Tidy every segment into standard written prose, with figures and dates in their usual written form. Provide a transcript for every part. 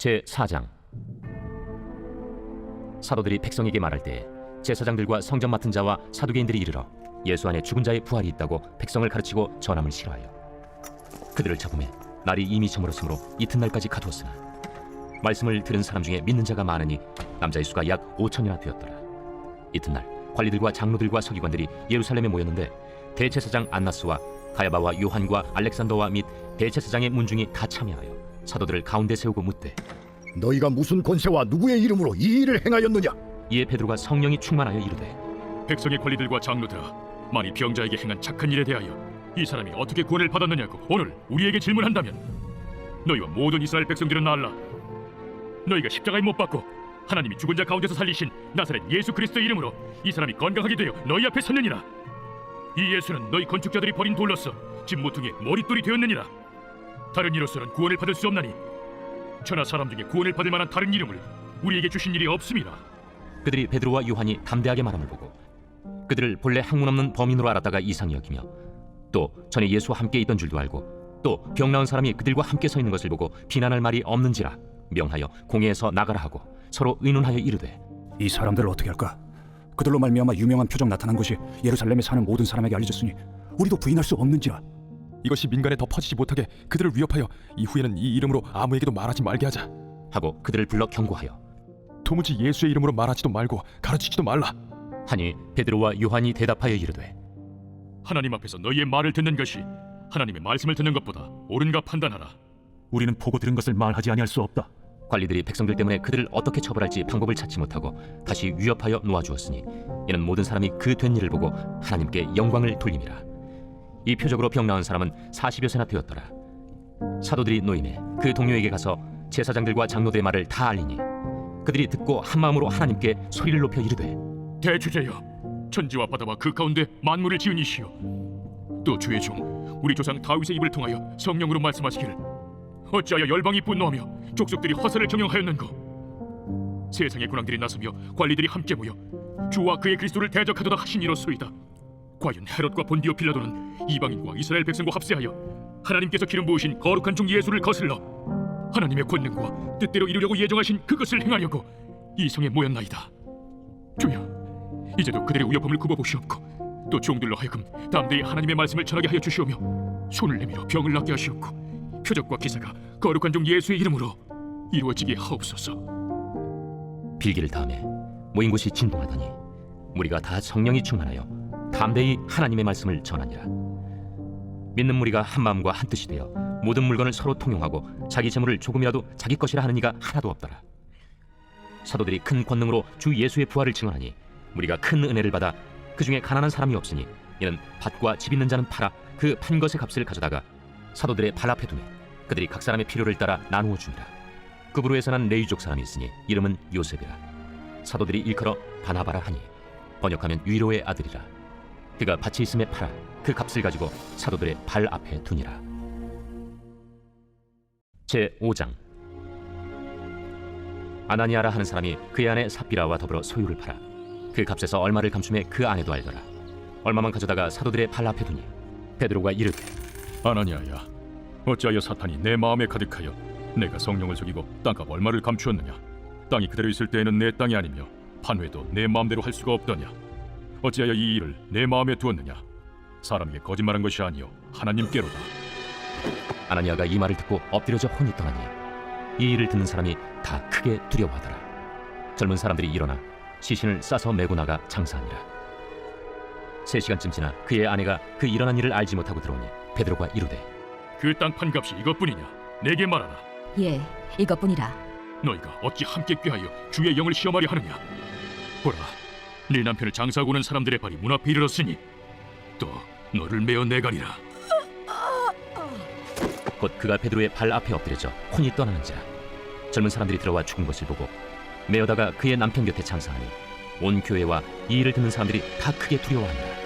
제4장. 사도들이 백성에게 말할 때 제사장들과 성전 맡은 자와 사두개인들이 이르러 예수 안에 죽은 자의 부활이 있다고 백성을 가르치고 전함을 싫어하여 그들을 잡음에 날이 이미 저물었으므로 이튿날까지 가두었으나 말씀을 들은 사람 중에 믿는 자가 많으니 남자의 수가 약 5천이나 되었더라. 이튿날 관리들과 장로들과 서기관들이 예루살렘에 모였는데 대제사장 안나스와 가야바와 요한과 알렉산더와 및 대제사장의 문중이 다 참여하여 사도들을 가운데 세우고 묻되, 너희가 무슨 권세와 누구의 이름으로 이 일을 행하였느냐? 이에 베드로가 성령이 충만하여 이르되, 백성의 관리들과 장로들아, 만일 병자에게 행한 착한 일에 대하여 이 사람이 어떻게 구원을 받았느냐고 오늘 우리에게 질문한다면 너희와 모든 이스라엘 백성들은 알라. 너희가 십자가에 못 박고 하나님이 죽은 자 가운데서 살리신 나사렛 예수 그리스도의 이름으로 이 사람이 건강하게 되어 너희 앞에 섰느니라. 이 예수는 너희 건축자들이 버린 돌로서 집 모퉁이의 머릿돌이 되었느니라. 다른 이로서는 구원을 받을 수 없나니 천하 사람 중에 구원을 받을 만한 다른 이름을 우리에게 주신 일이 없음이라. 그들이 베드로와 요한이 담대하게 말함을 보고 그들을 본래 학문 없는 범인으로 알았다가 이상히 여기며 또 전에 예수와 함께 있던 줄도 알고 또 병 나은 사람이 그들과 함께 서 있는 것을 보고 비난할 말이 없는지라 명하여 공회에서 나가라 하고 서로 의논하여 이르되, 이 사람들을 어떻게 할까? 그들로 말미암아 유명한 표적 나타난 것이 예루살렘에 사는 모든 사람에게 알려졌으니 우리도 부인할 수 없는지라. 이것이 민간에 더 퍼지지 못하게 그들을 위협하여 이후에는 이 이름으로 아무에게도 말하지 말게 하자 하고 그들을 불러 경고하여 도무지 예수의 이름으로 말하지도 말고 가르치지도 말라 하니 베드로와 요한이 대답하여 이르되, 하나님 앞에서 너희의 말을 듣는 것이 하나님의 말씀을 듣는 것보다 옳은가 판단하라. 우리는 보고 들은 것을 말하지 아니할 수 없다. 관리들이 백성들 때문에 그들을 어떻게 처벌할지 방법을 찾지 못하고 다시 위협하여 놓아주었으니 이는 모든 사람이 그 된 일을 보고 하나님께 영광을 돌림이라. 이 표적으로 병 나은 사람은 40여 세나 되었더라. 사도들이 노임에 그 동료에게 가서 제사장들과 장로들의 말을 다 알리니 그들이 듣고 한 마음으로 하나님께 소리를 높여 이르되, 대주제여, 천지와 바다와 그 가운데 만물을 지은 이시여, 또 주의 종 우리 조상 다윗의 입을 통하여 성령으로 말씀하시기를 어찌하여 열방이 분노하며 족속들이 화살을 경영하였는고? 세상의 군왕들이 나서며 관리들이 함께 모여 주와 그의 그리스도를 대적하도다 하신 이로소이다. 과연 헤롯과 본디오 빌라도는 이방인과 이스라엘 백성과 합세하여 하나님께서 기름 부으신 거룩한 종 예수를 거슬러 하나님의 권능과 뜻대로 이루려고 예정하신 그것을 행하려고 이 성에 모였나이다. 주여, 이제도 그들의 위협함을 굽어보시옵고 또 종들로 하여금 담대히 하나님의 말씀을 전하게 하여 주시오며 손을 내밀어 병을 낫게 하시옵고 표적과 기사가 거룩한 종 예수의 이름으로 이루어지게 하옵소서. 빌기를 다음에 모인 곳이 진동하더니 무리가 다 성령이 충만하여 담대히 하나님의 말씀을 전하니라. 믿는 무리가 한 마음과 한 뜻이 되어 모든 물건을 서로 통용하고 자기 재물을 조금이라도 자기 것이라 하는 이가 하나도 없더라. 사도들이 큰 권능으로 주 예수의 부활을 증언하니 무리가 큰 은혜를 받아 그 중에 가난한 사람이 없으니 이는 밭과 집 있는 자는 팔아 그 판 것의 값을 가져다가 사도들의 발 앞에 두매 그들이 각 사람의 필요를 따라 나누어 주니라. 그브로에서 난 레위족 사람이 있으니 이름은 요셉이라. 사도들이 일컬어 바나바라 하니 번역하면 위로의 아들이라. 그가 밭이 있음에 팔아 그 값을 가지고 사도들의 발 앞에 두니라. 제5장. 아나니아라 하는 사람이 그의 아내 삽비라와 더불어 소유를 팔아 그 값에서 얼마를 감춤해 그 아내도 알더라. 얼마만 가져다가 사도들의 발 앞에 두니 베드로가 이르되, 아나니아야, 어찌하여 사탄이 내 마음에 가득하여 내가 성령을 속이고 땅값 얼마를 감추었느냐? 땅이 그대로 있을 때에는 내 땅이 아니며 판회도 내 마음대로 할 수가 없더냐? 어찌하여 이 일을 내 마음에 두었느냐? 사람에게 거짓말한 것이 아니요 하나님께로다. 아나니아가 이 말을 듣고 엎드려져 혼이 떠나니 이 일을 듣는 사람이 다 크게 두려워하더라. 젊은 사람들이 일어나 시신을 싸서 메고 나가 장사하니라. 3시간쯤 지나 그의 아내가 그 일어난 일을 알지 못하고 들어오니 베드로가 이르되, 그 땅 판값이 이것뿐이냐? 내게 말하라. 예, 이것뿐이라. 너희가 어찌 함께 꾀하여 주의 영을 시험하려 하느냐? 보라, 네 남편을 장사하고 오는 사람들의 발이 문 앞에 이르렀으니 또 너를 메어 내가리라. 곧 그가 베드로의 발 앞에 엎드려져 혼이 떠나는지라. 젊은 사람들이 들어와 죽은 것을 보고 메어다가 그의 남편 곁에 장사하니 온 교회와 이 일을 듣는 사람들이 다 크게 두려워하니라.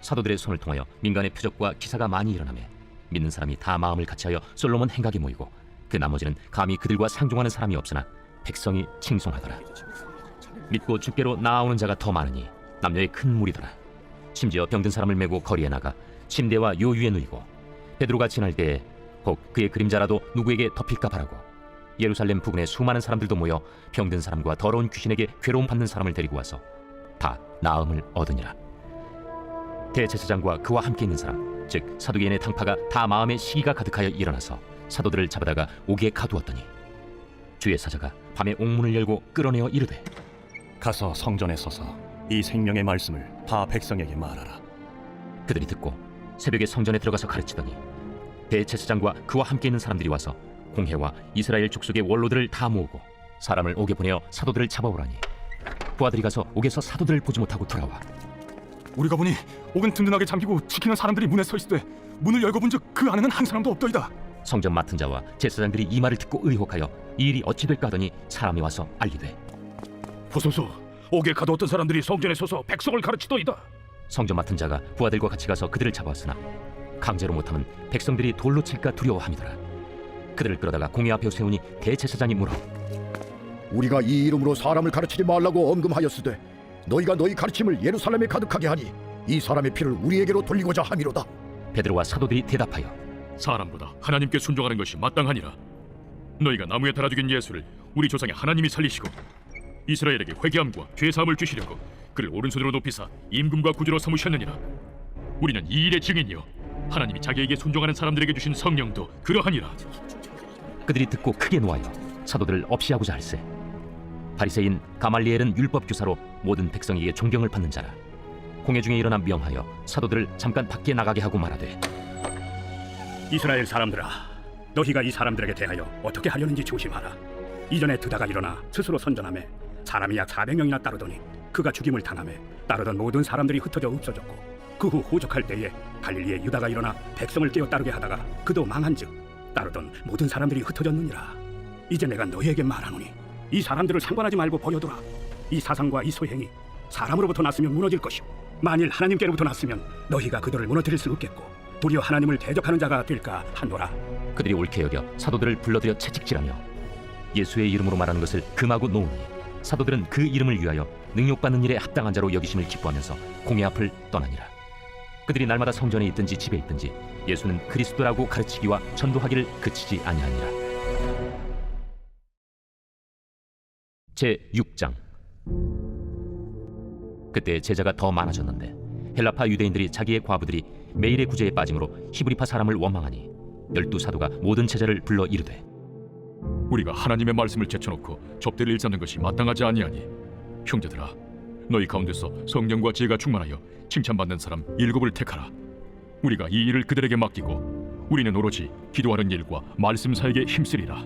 사도들의 손을 통하여 민간의 표적과 기사가 많이 일어나매 믿는 사람이 다 마음을 같이하여 솔로몬 행각에 모이고 그 나머지는 감히 그들과 상종하는 사람이 없으나 백성이 칭송하더라. 믿고 주께로 나아오는 자가 더 많으니 남녀의 큰 무리더라. 심지어 병든 사람을 메고 거리에 나가 침대와 요 위에 누이고 베드로가 지날 때에 혹 그의 그림자라도 누구에게 덮일까 바라고 예루살렘 부근에 수많은 사람들도 모여 병든 사람과 더러운 귀신에게 괴로움 받는 사람을 데리고 와서 다 나음을 얻으니라. 대제사장과 그와 함께 있는 사람, 즉 사두개인의 당파가 다 마음에 시기가 가득하여 일어나서 사도들을 잡아다가 옥에 가두었더니 주의 사자가 밤에 옥문을 열고 끌어내어 이르되 가서 성전에 서서 이 생명의 말씀을 다 백성에게 말하라. 그들이 듣고 새벽에 성전에 들어가서 가르치더니 대제사장과 그와 함께 있는 사람들이 와서 공회와 이스라엘 족속의 원로들을 다 모으고 사람을 옥에 보내어 사도들을 잡아오라니 부하들이 가서 옥에서 사도들을 보지 못하고 돌아와 우리가 보니 옥은 든든하게 잠기고 지키는 사람들이 문에 서 있으되 문을 열고 본즉 그 안에는 한 사람도 없더이다. 성전 맡은 자와 제사장들이 이 말을 듣고 의혹하여 이 일이 어찌 될까 하더니 사람이 와서 알리되 보소서, 옥에 가두었던 사람들이 성전에 서서 백성을 가르치더이다. 성전 맡은 자가 부하들과 같이 가서 그들을 잡아왔으나 강제로 못하면 백성들이 돌로 칠까 두려워함이더라. 그들을 끌어다가 공회 앞에 세우니 대제사장이 물어 우리가 이 이름으로 사람을 가르치지 말라고 엄금하였으되 너희가 너희 가르침을 예루살렘에 가득하게 하니 이 사람의 피를 우리에게로 돌리고자 함이로다. 베드로와 사도들이 대답하여 사람보다 하나님께 순종하는 것이 마땅하니라. 너희가 나무에 달아 죽인 예수를 우리 조상의 하나님이 살리시고 이스라엘에게 회개함과 죄 사함을 주시려고 그를 오른손으로 높이사 임금과 구주로 삼으셨느니라. 우리는 이 일의 증인이요 하나님이 자기에게 순종하는 사람들에게 주신 성령도 그러하니라. 그들이 듣고 크게 노하여 사도들을 없이 하고자 할세 바리새인 가말리엘은 율법 교사로 모든 백성에게 존경을 받는 자라. 공회 중에 일어나 명하여 사도들을 잠깐 밖에 나가게 하고 말하되 이스라엘 사람들아, 너희가 이 사람들에게 대하여 어떻게 하려는지 조심하라. 이전에 드다가 일어나 스스로 선전하며 사람이 약 400명이나 따르더니 그가 죽임을 당하며 따르던 모든 사람들이 흩어져 없어졌고 그 후 호적할 때에 갈릴리에 유다가 일어나 백성을 깨어 따르게 하다가 그도 망한즉 따르던 모든 사람들이 흩어졌느니라. 이제 내가 너희에게 말하노니 이 사람들을 상관하지 말고 버려두라. 이 사상과 이 소행이 사람으로부터 났으면 무너질 것이요 만일 하나님께로부터 났으면 너희가 그들을 무너뜨릴 수 없겠고 도리어 하나님을 대적하는 자가 될까 하노라. 그들이 옳게 여겨 사도들을 불러들여 채찍질하며 예수의 이름으로 말하는 것을 금하고 놓으니 사도들은 그 이름을 위하여 능욕받는 일에 합당한 자로 여기심을 기뻐하면서 공회 앞을 떠나니라. 그들이 날마다 성전에 있든지 집에 있든지 예수는 그리스도라고 가르치기와 전도하기를 그치지 아니하니라. 제6장. 그때 제자가 더 많아졌는데 헬라파 유대인들이 자기의 과부들이 매일의 구제에 빠짐으로 히브리파 사람을 원망하니 12사도가 모든 제자를 불러 이르되 우리가 하나님의 말씀을 제쳐놓고 접대를 일삼는 것이 마땅하지 아니하니 형제들아, 너희 가운데서 성령과 지혜가 충만하여 칭찬받는 사람 7을 택하라. 우리가 이 일을 그들에게 맡기고 우리는 오로지 기도하는 일과 말씀 사역에 힘쓰리라.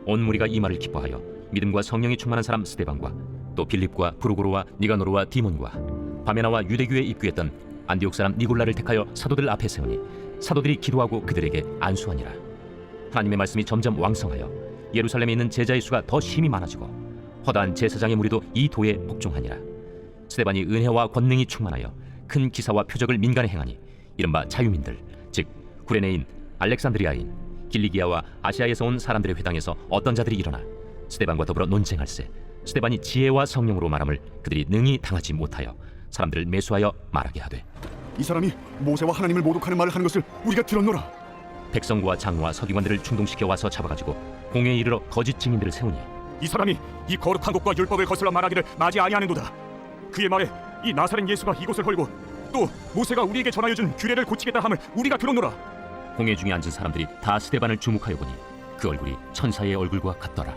온 무리가 이 말을 기뻐하여 믿음과 성령이 충만한 사람 스데반과 또 빌립과 브루고로와 니가노르와 디몬과 바메나와 유대교에 입교했던 안디옥 사람 니골라를 택하여 사도들 앞에 세우니 사도들이 기도하고 그들에게 안수하니라. 하나님의 말씀이 점점 왕성하여 예루살렘에 있는 제자의 수가 더 심히 많아지고 허다한 제사장의 무리도 이 도에 복종하니라. 스데반이 은혜와 권능이 충만하여 큰 기사와 표적을 민간에 행하니 이른바 자유민들 즉 구레네인, 알렉산드리아인, 길리기아와 아시아에서 온 사람들의 회당에서 어떤 자들이 일어나 스데반과 더불어 논쟁할세 스데반이 지혜와 성령으로 말함을 그들이 능히 당하지 못하여 사람들을 매수하여 말하게 하되 이 사람이 모세와 하나님을 모독하는 말을 하는 것을 우리가 들었노라. 백성과 장로와 서기관들을 충동시켜 와서 잡아가지고 공회에 이르러 거짓 증인들을 세우니 이 사람이 이 거룩한 곳과 율법을 거슬러 말하기를 마지 아니하는도다. 그의 말에 이 나사렛 예수가 이곳을 헐고 또 모세가 우리에게 전하여 준 규례를 고치겠다 함을 우리가 들었노라. 공회 중에 앉은 사람들이 다 스데반을 주목하여 보니 그 얼굴이 천사의 얼굴과 같더라.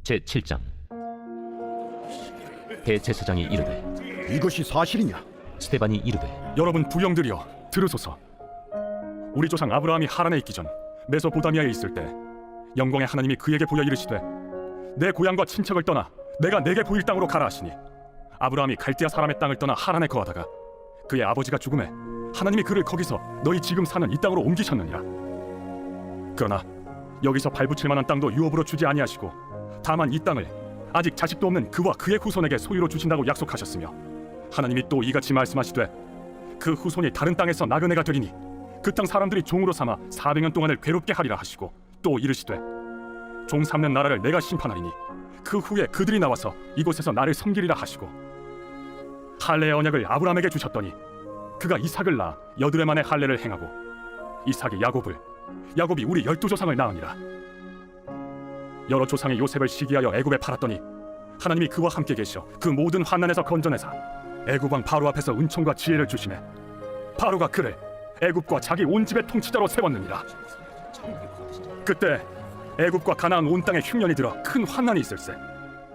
제7장. 대제사장이 이르되 이것이 사실이냐? 스데반이 이르되 여러분 부영들이여 들으소서. 우리 조상 아브라함이 하란에 있기 전 메소포타미아에 있을 때 영광의 하나님이 그에게 보여 이르시되 내 고향과 친척을 떠나 내가 내게 보일 땅으로 가라 하시니 아브라함이 갈대아 사람의 땅을 떠나 하란에 거하다가 그의 아버지가 죽음에 하나님이 그를 거기서 너희 지금 사는 이 땅으로 옮기셨느니라. 그러나 여기서 발붙일 만한 땅도 유업으로 주지 아니하시고 다만 이 땅을 아직 자식도 없는 그와 그의 후손에게 소유로 주신다고 약속하셨으며 하나님이 또 이같이 말씀하시되 그 후손이 다른 땅에서 나그네가 되리니 그 땅 사람들이 종으로 삼아 400년 동안을 괴롭게 하리라 하시고 또 이르시되 종 삼는 나라를 내가 심판하리니 그 후에 그들이 나와서 이곳에서 나를 섬기리라 하시고 할례의 언약을 아브라함에게 주셨더니 그가 이삭을 낳아 8해 만에 할례를 행하고 이삭이 야곱을, 야곱이 우리 12조상을 낳으니라. 여러 조상이 요셉을 시기하여 애굽에 팔았더니 하나님이 그와 함께 계셔 그 모든 환난에서 건져내사 애굽 왕 바로 앞에서 은총과 지혜를 주시매 바로가 그를 애굽과 자기 온 집의 통치자로 세웠느니라. 그때 애굽과 가나안 온 땅에 흉년이 들어 큰 환난이 있을세.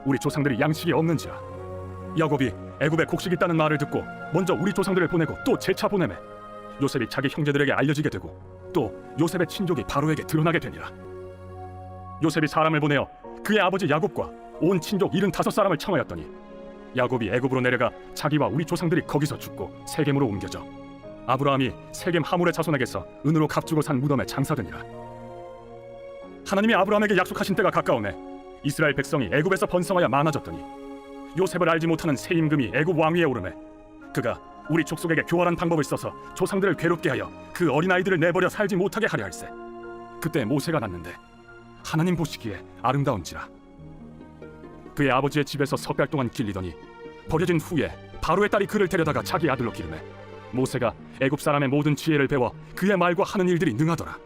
우리 조상들이 양식이 없는지라. 야곱이 애굽에 곡식이 있다는 말을 듣고 먼저 우리 조상들을 보내고 또 재차 보내매 요셉이 자기 형제들에게 알려지게 되고 또 요셉의 친족이 바로에게 드러나게 되니라. 요셉이 사람을 보내어 그의 아버지 야곱과 온 친족 75사람을 청하였더니 야곱이 애굽으로 내려가 자기와 우리 조상들이 거기서 죽고 세겜으로 옮겨져 아브라함이 세겜 하몰의 자손에게서 은으로 값주고 산 무덤에 장사되니라. 하나님이 아브라함에게 약속하신 때가 가까우매 이스라엘 백성이 애굽에서 번성하여 많아졌더니 요셉을 알지 못하는 새 임금이 애굽 왕위에 오르매 그가 우리 족속에게 교활한 방법을 써서 조상들을 괴롭게 하여 그 어린아이들을 내버려 살지 못하게 하려 할세. 그때 모세가 났는데 하나님 보시기에 아름다운지라. 그의 아버지의 집에서 석 달 동안 길리더니 버려진 후에 바로의 딸이 그를 데려다가 자기 아들로 기르매 모세가 애굽 사람의 모든 지혜를 배워 그의 말과 하는 일들이 능하더라.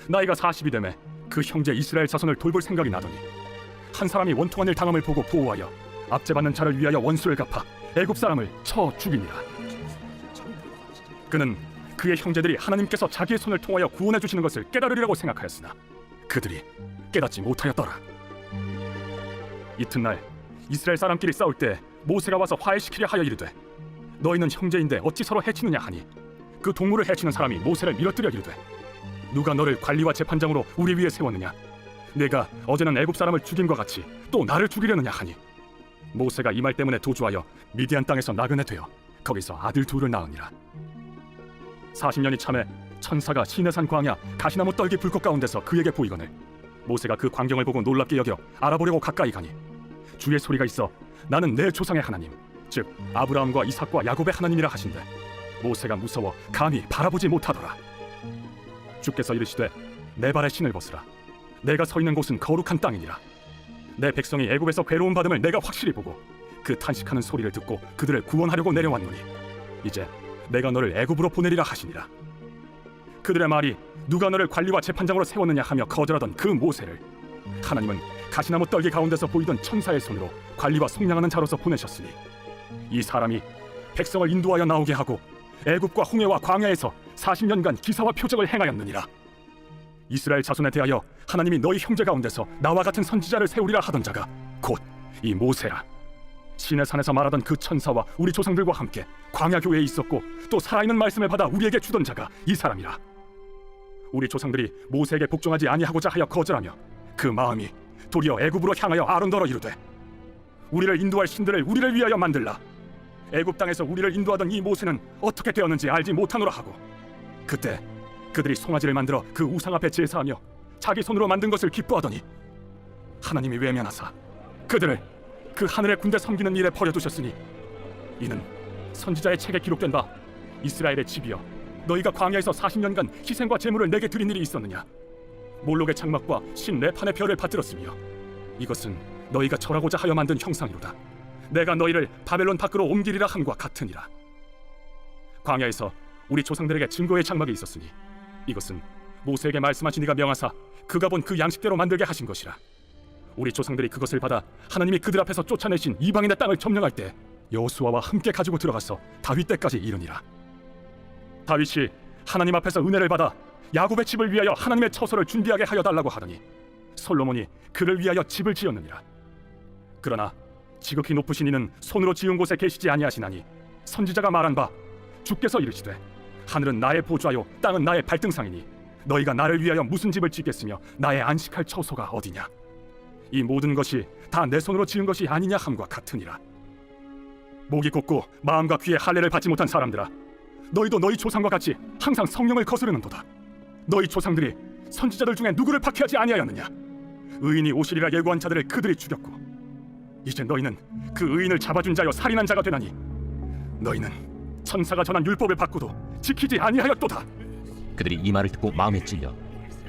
나이가 40이 되매 그 형제 이스라엘 자손을 돌볼 생각이 나더니 한 사람이 원통한 일 당함을 보고 보호하여 압제받는 자를 위하여 원수를 갚아 애굽 사람을 쳐 죽이니라. 그는 그의 형제들이 하나님께서 자기의 손을 통하여 구원해 주시는 것을 깨달으리라고 생각하였으나 그들이 깨닫지 못하였더라. 이튿날 이스라엘 사람끼리 싸울 때 모세가 와서 화해시키려 하여 이르되 너희는 형제인데 어찌 서로 해치느냐 하니 그 동물을 해치는 사람이 모세를 밀어뜨려 이르되 누가 너를 관리와 재판장으로 우리 위에 세웠느냐? 내가 어제는 애굽 사람을 죽임과 같이 또 나를 죽이려느냐 하니 모세가 이 말 때문에 도주하여 미디안 땅에서 나그네 되어 거기서 아들 둘을 낳으니라. 40년이 참에 천사가 시내산 광야 가시나무 떨기 불꽃 가운데서 그에게 보이거늘 모세가 그 광경을 보고 놀랍게 여겨 알아보려고 가까이 가니 주의 소리가 있어 나는 내 조상의 하나님 즉 아브라함과 이삭과 야곱의 하나님이라 하신대 모세가 무서워 감히 바라보지 못하더라. 주께서 이르시되 내 발에 신을 벗으라. 내가 서 있는 곳은 거룩한 땅이니라. 내 백성이 애굽에서 괴로움 받음을 내가 확실히 보고 그 탄식하는 소리를 듣고 그들을 구원하려고 내려왔노니 이제 내가 너를 애굽으로 보내리라 하시니라. 그들의 말이 누가 너를 관리와 재판장으로 세웠느냐 하며 거절하던 그 모세를 하나님은 가시나무 떨기 가운데서 보이던 천사의 손으로 관리와 속량하는 자로서 보내셨으니 이 사람이 백성을 인도하여 나오게 하고 애굽과 홍해와 광야에서 40년간 기사와 표적을 행하였느니라. 이스라엘 자손에 대하여 하나님이 너희 형제 가운데서 나와 같은 선지자를 세우리라 하던 자가 곧 이 모세라. 시내산에서 말하던 그 천사와 우리 조상들과 함께 광야 교회에 있었고 또 살아있는 말씀을 받아 우리에게 주던 자가 이 사람이라. 우리 조상들이 모세에게 복종하지 아니하고자 하여 거절하며 그 마음이 도리어 애굽으로 향하여 아론더러 이르되 우리를 인도할 신들을 우리를 위하여 만들라. 애굽 땅에서 우리를 인도하던 이 모세는 어떻게 되었는지 알지 못하노라 하고 그때 그들이 송아지를 만들어 그 우상 앞에 제사하며 자기 손으로 만든 것을 기뻐하더니 하나님이 외면하사 그들을 그 하늘의 군대 섬기는 일에 버려두셨으니 이는 선지자의 책에 기록된 바 이스라엘의 집이여 너희가 광야에서 40년간 희생과 제물을 내게 드린 일이 있었느냐? 몰록의 장막과 신 네판의 별을 받들었으며 이것은 너희가 절하고자 하여 만든 형상이로다. 내가 너희를 바벨론 밖으로 옮기리라 함과 같으니라. 광야에서 우리 조상들에게 증거의 장막이 있었으니 이것은 모세에게 말씀하신 이가 명하사 그가 본 그 양식대로 만들게 하신 것이라. 우리 조상들이 그것을 받아 하나님이 그들 앞에서 쫓아내신 이방인의 땅을 점령할 때 여호수아와 함께 가지고 들어가서 다윗 때까지 이르니라. 다윗이 하나님 앞에서 은혜를 받아 야곱의 집을 위하여 하나님의 처소를 준비하게 하여 달라고 하더니 솔로몬이 그를 위하여 집을 지었느니라. 그러나 지극히 높으신 이는 손으로 지은 곳에 계시지 아니하시나니 선지자가 말한 바 주께서 이르시되 하늘은 나의 보좌요 땅은 나의 발등상이니 너희가 나를 위하여 무슨 집을 짓겠으며 나의 안식할 처소가 어디냐? 이 모든 것이 다 내 손으로 지은 것이 아니냐 함과 같으니라. 목이 곧고 마음과 귀에 할례를 받지 못한 사람들아, 너희도 너희 조상과 같이 항상 성령을 거스르는도다. 너희 조상들이 선지자들 중에 누구를 박해하지 아니하였느냐? 의인이 오시리라 예고한 자들을 그들이 죽였고 이제 너희는 그 의인을 잡아준 자여 살인한 자가 되나니 너희는 천사가 전한 율법을 받고도 지키지 아니하였도다. 그들이 이 말을 듣고 마음에 찔려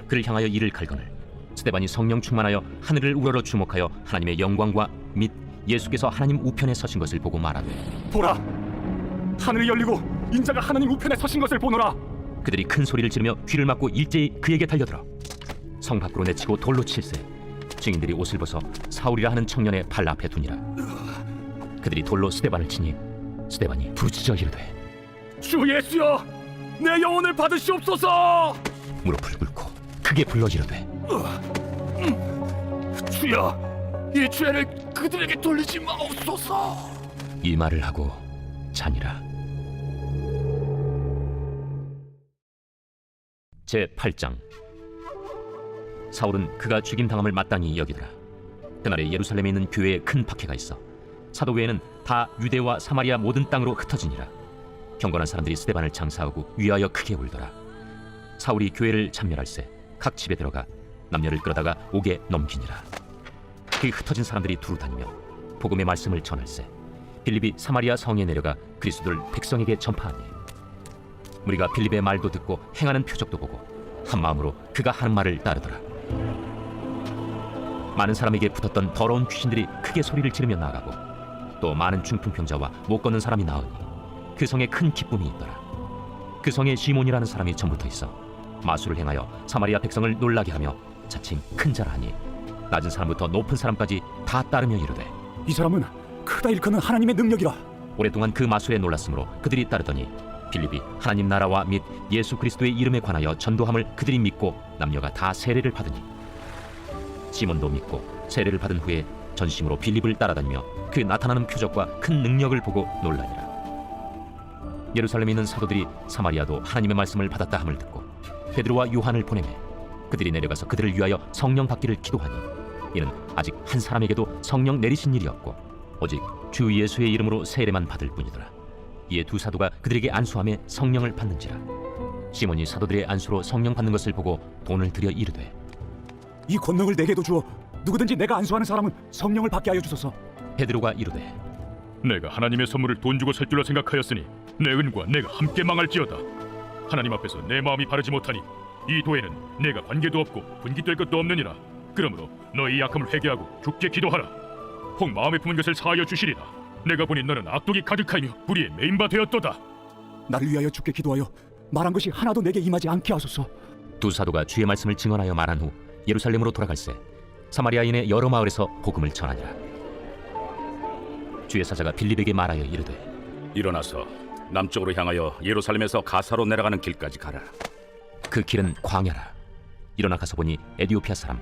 그를 향하여 이를 갈거늘 스데반이 성령 충만하여 하늘을 우러러 주목하여 하나님의 영광과 및 예수께서 하나님 우편에 서신 것을 보고 말하되 보라, 하늘이 열리고 인자가 하나님 우편에 서신 것을 보노라. 그들이 큰 소리를 지르며 귀를 막고 일제히 그에게 달려들어 성 밖으로 내치고 돌로 칠세. 증인들이 옷을 벗어 사울이라 하는 청년의 발 앞에 두니라. 그들이 돌로 스데반을 치니 스데반이 부르짖어 이르되 주 예수여, 내 영혼을 받으시옵소서. 무릎을 꿇고 크게 불러 이르되 주여, 이 죄를 그들에게 돌리지 마옵소서. 이 말을 하고 자니라. 제8장. 사울은 그가 죽임 당함을 마땅히 여기더라. 그날에 예루살렘에 있는 교회에 큰 박해가 있어 사도 외에는 다 유대와 사마리아 모든 땅으로 흩어지니라. 경건한 사람들이 스데반을 장사하고 위하여 크게 울더라. 사울이 교회를 참멸할세 각 집에 들어가 남녀를 끌어다가 옥에 넘기니라. 그 흩어진 사람들이 두루 다니며 복음의 말씀을 전할세 빌립이 사마리아 성에 내려가 그리스도를 백성에게 전파하니 우리가 빌립의 말도 듣고 행하는 표적도 보고 한 마음으로 그가 하는 말을 따르더라. 많은 사람에게 붙었던 더러운 귀신들이 크게 소리를 지르며 나가고 또 많은 중풍병자와 못 걷는 사람이 나으니 그 성에 큰 기쁨이 있더라. 그 성에 시몬이라는 사람이 전부터 있어 마술을 행하여 사마리아 백성을 놀라게 하며 자칭 큰 자라 하니 낮은 사람부터 높은 사람까지 다 따르며 이르되 이 사람은 크다 일컫는 하나님의 능력이라. 오랫동안 그 마술에 놀랐으므로 그들이 따르더니 빌립이 하나님 나라와 및 예수 그리스도의 이름에 관하여 전도함을 그들이 믿고 남녀가 다 세례를 받으니 시몬도 믿고 세례를 받은 후에 전심으로 빌립을 따라다니며 그 나타나는 표적과 큰 능력을 보고 놀라니라. 예루살렘에 있는 사도들이 사마리아도 하나님의 말씀을 받았다 함을 듣고 베드로와 요한을 보내매 그들이 내려가서 그들을 위하여 성령 받기를 기도하니 이는 아직 한 사람에게도 성령 내리신 일이 없고 오직 주 예수의 이름으로 세례만 받을 뿐이더라. 이에 두 사도가 그들에게 안수하며 성령을 받는지라. 시몬이 사도들의 안수로 성령 받는 것을 보고 돈을 들여 이르되 이 권능을 내게도 주어 누구든지 내가 안수하는 사람은 성령을 받게 하여 주소서. 베드로가 이르되 내가 하나님의 선물을 돈 주고 살 줄로 생각하였으니 내 은과 내가 함께 망할지어다. 하나님 앞에서 내 마음이 바르지 못하니 이 도에는 내가 관계도 없고 분깃될 것도 없느니라. 그러므로 너희 약함을 회개하고 주께 기도하라. 혹 마음에 품은 것을 사하여 주시리라. 내가 보니 너는 악독이 가득하며 불의에 메인바 되었도다. 나를 위하여 주께 기도하여 말한 것이 하나도 내게 임하지 않게 하소서. 두 사도가 주의 말씀을 증언하여 말한 후 예루살렘으로 돌아갈새 사마리아인의 여러 마을에서 복음을 전하니라. 주의 사자가 빌립에게 말하여 이르되 일어나서 남쪽으로 향하여 예루살렘에서 가사로 내려가는 길까지 가라. 그 길은 광야라. 일어나 가서 보니 에디오피아 사람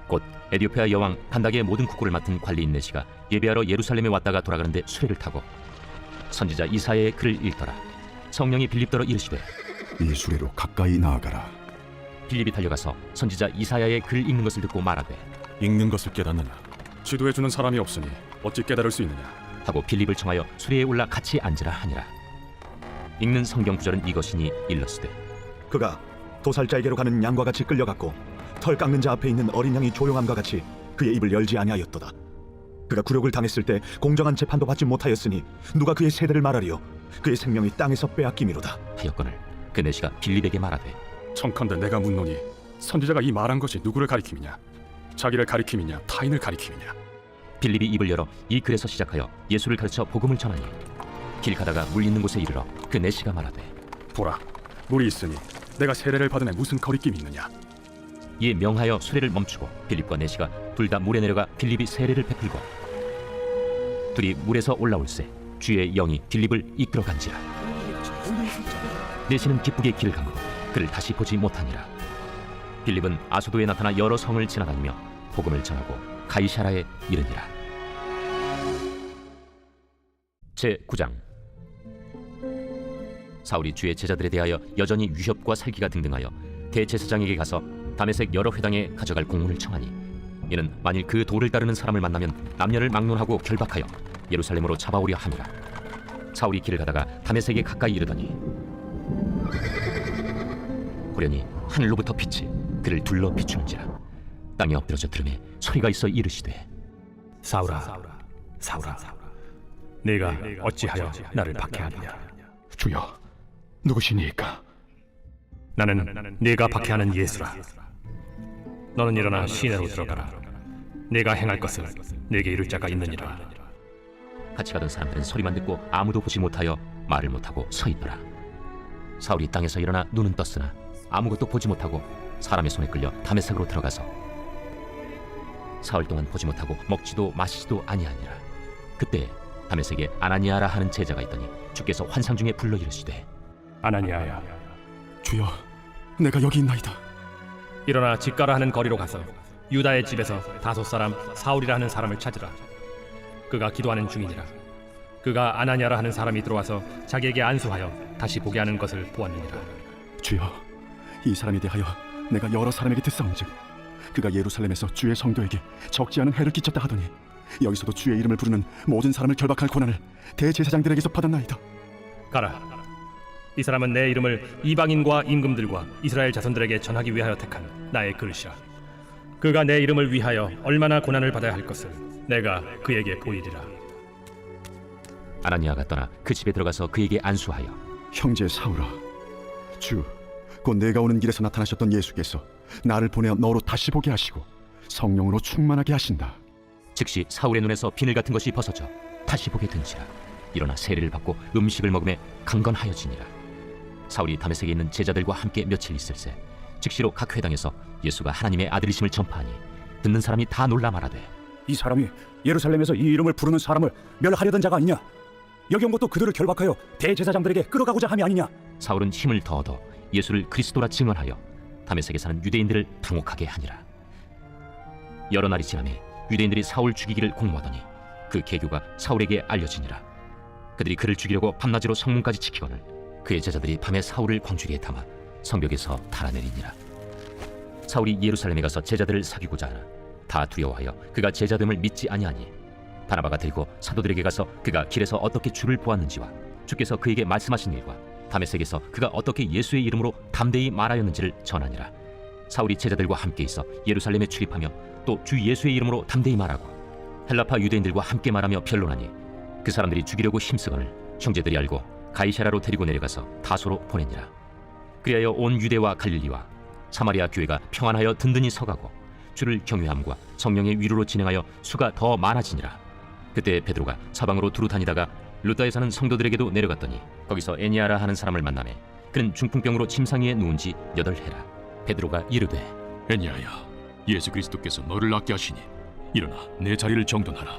곧 에디오피아 여왕 간닥의 모든 국고를 맡은 관리인 네시가 예배하러 예루살렘에 왔다가 돌아가는데 수레를 타고 선지자 이사야의 글을 읽더라. 성령이 빌립더러 이르시되 이 수레로 가까이 나아가라. 빌립이 달려가서 선지자 이사야의 글 읽는 것을 듣고 말하되 읽는 것을 깨닫느냐? 지도해 주는 사람이 없으니 어찌 깨달을 수 있느냐? 하고 빌립을 청하여 수레에 올라 같이 앉으라 하니라. 읽는 성경 구절은 이것이니 일러스되 그가 도살자에게로 가는 양과 같이 끌려갔고 털 깎는 자 앞에 있는 어린 양이 조용함과 같이 그의 입을 열지 아니하였도다. 그가 굴욕을 당했을 때 공정한 재판도 받지 못하였으니 누가 그의 세대를 말하리요? 그의 생명이 땅에서 빼앗김이로다. 하였거늘 그 내시가 빌립에게 말하되 청컨대 내가 묻노니 선지자가 이 말한 것이 누구를 가리킴이냐? 자기를 가리킴이냐 타인을 가리킴이냐? 빌립이 입을 열어 이 글에서 시작하여 예수를 가르쳐 복음을 전하니 길 가다가 물 있는 곳에 이르러 그 내시가 말하되 보라, 물이 있으니 내가 세례를 받음에 무슨 거리낌이 있느냐? 이에 명하여 수레를 멈추고 빌립과 내시가 둘 다 물에 내려가 빌립이 세례를 베풀고 둘이 물에서 올라올새 주의 영이 빌립을 이끌어간지라. 내시는 기쁘게 길을 가므로 그를 다시 보지 못하니라. 빌립은 아소도에 나타나 여러 성을 지나다니며 복음을 전하고 가이사라에 이르니라. 제9장. 사울이 주의 제자들에 대하여 여전히 위협과 살기가 등등하여 대제사장에게 가서 다메섹 여러 회당에 가져갈 공문을 청하니 이는 만일 그 도를 따르는 사람을 만나면 남녀를 막론하고 결박하여 예루살렘으로 잡아오려 함이라. 사울이 길을 가다가 다메섹에 가까이 이르더니 보려니 하늘로부터 빛이 그를 둘러 비추는지라. 땅에 엎드러져 들으매 소리가 있어 이르시되 사울아, 사울아, 네가 어찌하여 나를 박해하느냐? 주여, 누구시니까? 나는 네가 박해하는 예수라. 너는 일어나 시내로 들어가라. 네가 행할 것을 네게 이룰 자가 있느니라. 같이 가던 사람들은 소리만 듣고 아무도 보지 못하여 말을 못하고 서 있더라. 사울이 땅에서 일어나 눈은 떴으나 아무것도 보지 못하고 사람의 손에 끌려 다메섹으로 들어가서 사흘 동안 보지 못하고 먹지도 마시지도 아니하니라. 그때 다메섹에 아나니아라 하는 제자가 있더니 주께서 환상 중에 불러 이르시되 아나니아야, 주여, 내가 여기 있나이다. 일어나 집가라 하는 거리로 가서 유다의 집에서 다소 사람 사울이라 하는 사람을 찾으라. 그가 기도하는 중이니라. 그가 아나니아라 하는 사람이 들어와서 자기에게 안수하여 다시 보게 하는 것을 보았느니라. 주여, 이 사람에 대하여 내가 여러 사람에게 듣사온즉 그가 예루살렘에서 주의 성도에게 적지 않은 해를 끼쳤다 하더니 여기서도 주의 이름을 부르는 모든 사람을 결박할 권한을 대제사장들에게서 받았나이다. 가라. 이 사람은 내 이름을 이방인과 임금들과 이스라엘 자손들에게 전하기 위하여 택한 나의 그릇이라. 그가 내 이름을 위하여 얼마나 고난을 받아야 할 것을 내가 그에게 보이리라. 아나니아가 떠나 그 집에 들어가서 그에게 안수하여 형제 사울아, 주 곧 내가 오는 길에서 나타나셨던 예수께서 나를 보내어 너로 다시 보게 하시고 성령으로 충만하게 하신다. 즉시 사울의 눈에서 비늘 같은 것이 벗어져 다시 보게 된지라. 일어나 세례를 받고 음식을 먹으며 강건하여지니라. 사울이 다메섹에 있는 제자들과 함께 며칠 있을새 즉시로 각 회당에서 예수가 하나님의 아들이심을 전파하니 듣는 사람이 다 놀라 말하되 이 사람이 예루살렘에서 이 이름을 부르는 사람을 멸하려던 자가 아니냐? 여기 온 것도 그들을 결박하여 대제사장들에게 끌어가고자 함이 아니냐? 사울은 힘을 더 얻어 예수를 그리스도라 증언하여 다메섹에 사는 유대인들을 당혹하게 하니라. 여러 날이 지나매 유대인들이 사울 죽이기를 공모하더니 그 계교가 사울에게 알려지니라. 그들이 그를 죽이려고 밤낮으로 성문까지 지키거늘 그의 제자들이 밤에 사울을 광주리에 담아 성벽에서 달아내리니라. 사울이 예루살렘에 가서 제자들을 사귀고자 하나 다 두려워하여 그가 제자됨을 믿지 아니하니 바나바가 데리고 사도들에게 가서 그가 길에서 어떻게 주를 보았는지와 주께서 그에게 말씀하신 일과 다메섹에서 그가 어떻게 예수의 이름으로 담대히 말하였는지를 전하니라. 사울이 제자들과 함께 있어 예루살렘에 출입하며 또 주 예수의 이름으로 담대히 말하고 헬라파 유대인들과 함께 말하며 변론하니 그 사람들이 죽이려고 힘쓰거늘 형제들이 알고 가이사라로 데리고 내려가서 다소로 보내니라. 그리하여 온 유대와 갈릴리와 사마리아 교회가 평안하여 든든히 서가고 주를 경외함과 성령의 위로로 진행하여 수가 더 많아지니라. 그때 베드로가 사방으로 두루 다니다가 루다에 사는 성도들에게도 내려갔더니 거기서 에니아라 하는 사람을 만나매 그는 중풍병으로 침상 위에 누운 지 8해라. 베드로가 이르되 애니아야, 예수 그리스도께서 너를 낫게 하시니 일어나 내 자리를 정돈하라.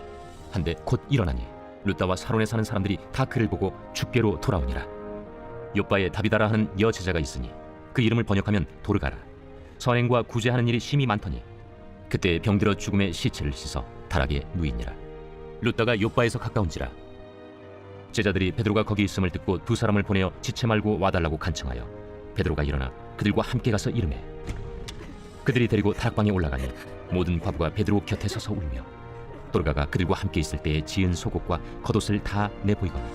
한데 곧 일어나니 루다와 사론에 사는 사람들이 다 그를 보고 주께로 돌아오니라. 요바에 다비다라 하는 여제자가 있으니 그 이름을 번역하면 도르가라. 선행과 구제하는 일이 심히 많더니 그때 병들어 죽음의 시체를 씻어 다락에 누이니라. 루다가 요바에서 가까운지라. 제자들이 베드로가 거기 있음을 듣고 두 사람을 보내어 지체 말고 와달라고 간청하여 베드로가 일어나 그들과 함께 가서 이르매 그들이 데리고 다락방에 올라가니 모든 과부가 베드로 곁에 서서 울며 도르가가 그들과 함께 있을 때에 지은 속옷과 겉옷을 다 내보이거늘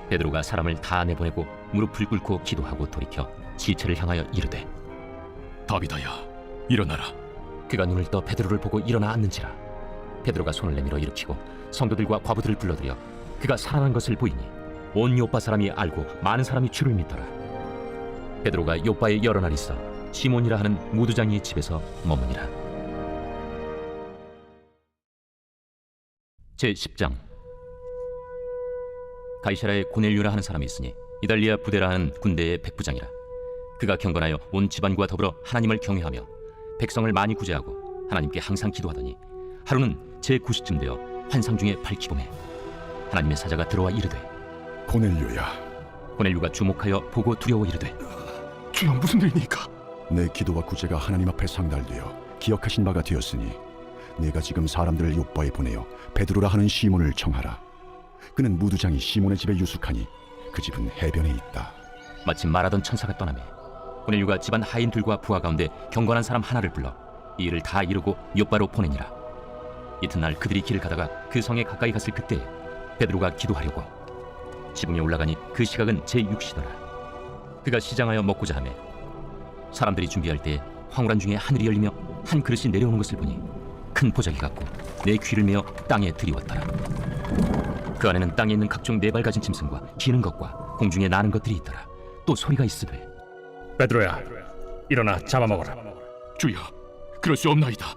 베드로가 사람을 다 내보내고 무릎을 꿇고 기도하고 돌이켜 시체를 향하여 이르되 다비다야, 일어나라. 그가 눈을 떠 베드로를 보고 일어나 앉는지라. 베드로가 손을 내밀어 일으키고 성도들과 과부들을 불러들여 그가 살아난 것을 보이니 온 요빠 사람이 알고 많은 사람이 주를 믿더라. 베드로가 요빠에 여러 날 있어 시몬이라 하는 무두장이의 집에서 머무니라. 제10장. 가이사라에 고넬류라 하는 사람이 있으니 이달리아 부대라 하는 군대의 백부장이라. 그가 경건하여 온 집안과 더불어 하나님을 경외하며 백성을 많이 구제하고 하나님께 항상 기도하더니 하루는 제9시쯤 되어 환상 중에 밝히봄에 하나님의 사자가 들어와 이르되 고넬료야, 고넬류가 주목하여 보고 두려워 이르되 주여, 무슨 일이니까? 내 기도와 구제가 하나님 앞에 상달되어 기억하신 바가 되었으니 내가 지금 사람들을 요바에 보내어 베드로라 하는 시몬을 청하라. 그는 무두장이 시몬의 집에 유숙하니 그 집은 해변에 있다. 마침 말하던 천사가 떠나매 고넬류가 집안 하인들과 부하 가운데 경건한 사람 하나를 불러 이 일을 다 이루고 요바로 보내니라. 이튿날 그들이 길을 가다가 그 성에 가까이 갔을 그때 베드로가 기도하려고 지붕에 올라가니 그 시각은 제6시더라. 그가 시장하여 먹고자 하매 사람들이 준비할 때 황홀한 중에 하늘이 열리며 한 그릇이 내려오는 것을 보니 큰 보자기 같고 내 귀를 메어 땅에 들이웠더라. 그 안에는 땅에 있는 각종 네 발 가진 짐승과 기는 것과 공중에 나는 것들이 있더라. 또 소리가 있으되 베드로야, 일어나 잡아먹어라. 주여, 그럴 수 없나이다.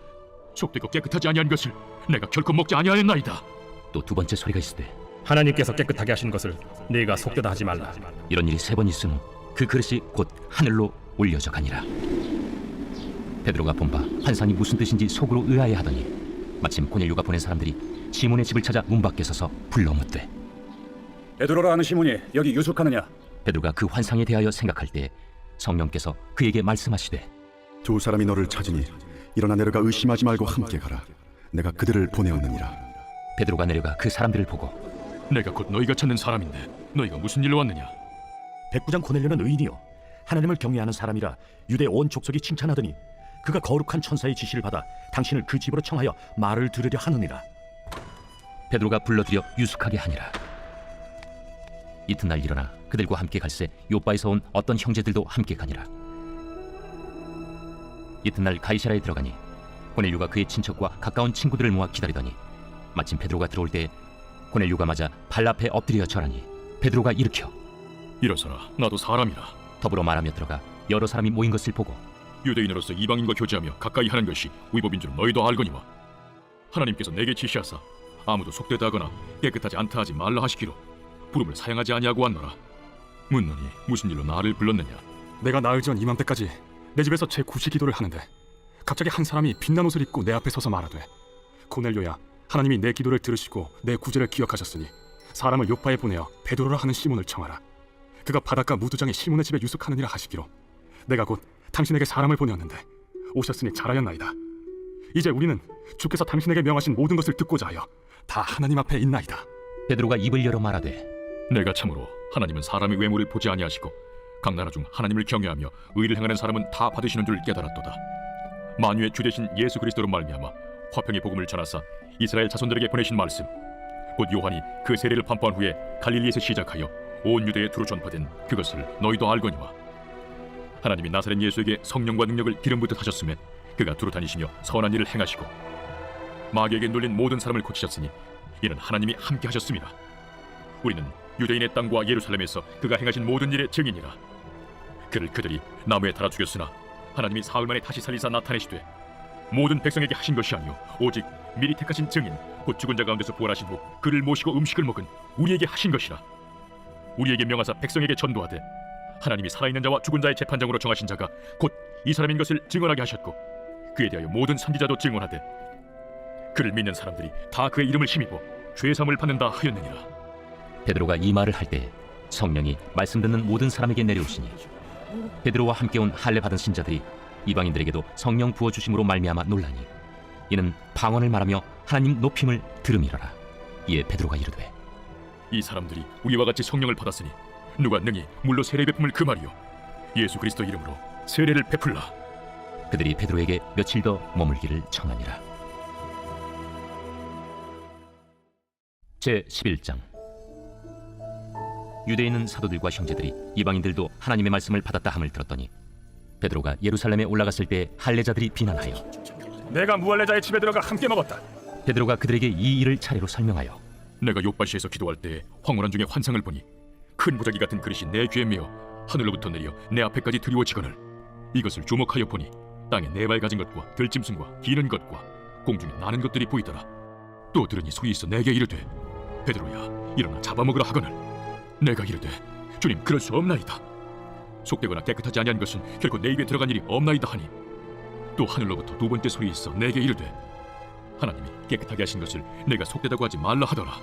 속되고 깨끗하지 아니한 것을 내가 결코 먹지 아니하였나이다. 또 두 번째 소리가 있으되 하나님께서 깨끗하게 하신 것을 네가 속되다 하지 말라. 이런 일이 3번 있은 후 그 그릇이 곧 하늘로 올려져 가니라. 베드로가 본 바 환상이 무슨 뜻인지 속으로 의아해하더니 마침 고넬료가 보낸 사람들이 시몬의 집을 찾아 문 밖에 서서 불러 묻되, 베드로라 하는 시몬이 여기 유숙하느냐? 베드로가 그 환상에 대하여 생각할 때 성령께서 그에게 말씀하시되, 두 사람이 너를 찾으니 일어나 내려가 의심하지 말고 함께 가라. 내가 그들을 보내었느니라. 베드로가 내려가 그 사람들을 보고, 내가 곧 너희가 찾는 사람인데 너희가 무슨 일로 왔느냐? 백부장 고넬료는 의인이요 하나님을 경외하는 사람이라 유대 온 족속이 칭찬하더니 그가 거룩한 천사의 지시를 받아 당신을 그 집으로 청하여 말을 들으려 하느니라. 베드로가 불러들여 유숙하게 하니라. 이튿날 일어나 그들과 함께 갈새 요바에서 온 어떤 형제들도 함께 가니라. 이튿날 가이사랴에 들어가니 고넬료가 그의 친척과 가까운 친구들을 모아 기다리더니 마침 베드로가 들어올 때 고넬료가 맞아 발 앞에 엎드려 절하니 베드로가 일으켜 일어서라, 나도 사람이라. 더불어 말하며 들어가 여러 사람이 모인 것을 보고, 유대인으로서 이방인과 교제하며 가까이 하는 것이 위법인 줄 너희도 알거니와 하나님께서 내게 지시하사 아무도 속되다 하거나 깨끗하지 않다 하지 말라 하시기로 부름을 사양하지 아니하고 왔노라. 묻노니 무슨 일로 나를 불렀느냐? 내가 나흘 전 이맘때까지 내 집에서 제9시 기도를 하는데 갑자기 한 사람이 빛난 옷을 입고 내 앞에 서서 말하되, 고넬료야, 하나님이 내 기도를 들으시고 내 구제를 기억하셨으니 사람을 요파에 보내어 베드로라 하는 시몬을 청하라. 그가 바닷가 무두장에 시몬의 집에 유숙하느니라 하시기로 내가 곧 당신에게 사람을 보내었는데 오셨으니 잘하였나이다. 이제 우리는 주께서 당신에게 명하신 모든 것을 듣고자 하여 다 하나님 앞에 있나이다. 베드로가 입을 열어 말하되, 내가 참으로 하나님은 사람의 외모를 보지 아니하시고 각 나라 중 하나님을 경외하며 의를 행하는 사람은 다 받으시는 줄 깨달았도다. 만유의 주 되신 예수 그리스도로 말미암아 화평의 복음을 전하사 이스라엘 자손들에게 보내신 말씀, 곧 요한이 그 세례를 판포한 후에 갈릴리에서 시작하여 온 유대에 두루 전파된 그것을 너희도 알거니와 하나님이 나사렛 예수에게 성령과 능력을 기름 붓듯 하셨음에 그가 두루 다니시며 선한 일을 행하시고 마귀에게 눌린 모든 사람을 고치셨으니 이는 하나님이 함께 하셨습니다. 우리는 유대인의 땅과 예루살렘에서 그가 행하신 모든 일의 증인이라. 그를 그들이 나무에 달아 죽였으나 하나님이 사흘 만에 다시 살리사 나타내시되 모든 백성에게 하신 것이 아니요 오직 미리 택하신 증인 곧 죽은 자 가운데서 부활하신 후 그를 모시고 음식을 먹은 우리에게 하신 것이라. 우리에게 명하사 백성에게 전도하되 하나님이 살아있는 자와 죽은 자의 재판장으로 정하신 자가 곧 이 사람인 것을 증언하게 하셨고 그에 대하여 모든 선지자도 증언하되 그를 믿는 사람들이 다 그의 이름을 힘입어 죄사함을 받는다 하였느니라. 베드로가 이 말을 할 때 성령이 말씀 듣는 모든 사람에게 내려오시니 베드로와 함께 온 할례 받은 신자들이 이방인들에게도 성령 부어 주심으로 말미암아 놀라니 이는 방언을 말하며 하나님 높임을 들음이러라. 이에 베드로가 이르되, 이 사람들이 우리와 같이 성령을 받았으니 누가 능히 물로 세례 베품을 금하리요 예수 그리스도 이름으로 세례를 베풀라. 그들이 베드로에게 며칠 더 머물기를 청하니라. 제11장. 유대에 있는 사도들과 형제들이 이방인들도 하나님의 말씀을 받았다 함을 들었더니 베드로가 예루살렘에 올라갔을 때 할례자들이 비난하여, 내가 무할례자의 집에 들어가 함께 먹었다. 베드로가 그들에게 이 일을 차례로 설명하여, 내가 요바시에서 기도할 때 황홀한 중에 환상을 보니 큰 보자기 같은 그릇이 내 귀에 메어 하늘로부터 내려 내 앞에까지 드리워지거늘 이것을 주목하여 보니 땅에 네 발 가진 것과 들짐승과 기는 것과 공중에 나는 것들이 보이더라. 또 들으니 소리 있어 내게 이르되, 베드로야, 일어나 잡아먹으라 하거늘 내가 이르되, 주님, 그럴 수 없나이다. 속되거나 깨끗하지 아니한 것은 결코 내 입에 들어간 일이 없나이다 하니 또 하늘로부터 두 번째 소리 있어 내게 이르되, 하나님이 깨끗하게 하신 것을 내가 속되다고 하지 말라 하더라.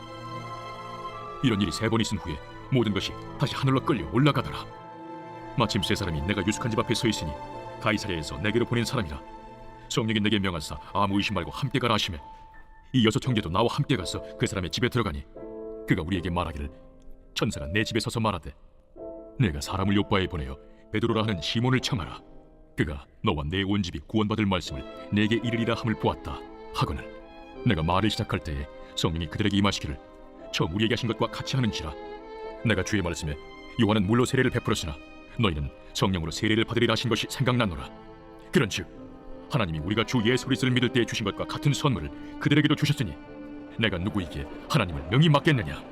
이런 일이 3번 있은 후에 모든 것이 다시 하늘로 끌려 올라가더라. 마침 세 사람이 내가 유숙한 집 앞에 서 있으니 가이사랴에서 내게로 보낸 사람이라. 성령이 내게 명하사 아무 의심 말고 함께 가라 하시매 이 6 형제도 나와 함께 가서 그 사람의 집에 들어가니 그가 우리에게 말하기를, 천사가 내 집에 서서 말하되 내가 사람을 요바에 보내어 베드로라 하는 시몬을 청하라. 그가 너와 내 온 집이 구원받을 말씀을 내게 이르리라 함을 보았다 하거늘 내가 말을 시작할 때에 성령이 그들에게 임하시기를 처음 우리에게 하신 것과 같이 하는지라. 내가 주의 말씀에 요한은 물로 세례를 베풀었으나 너희는 성령으로 세례를 받으리라 하신 것이 생각나노라. 그런즉 하나님이 우리가 주 예수 그리스도를 믿을 때에 주신 것과 같은 선물을 그들에게도 주셨으니 내가 누구에게 하나님을 명히 맡겠느냐.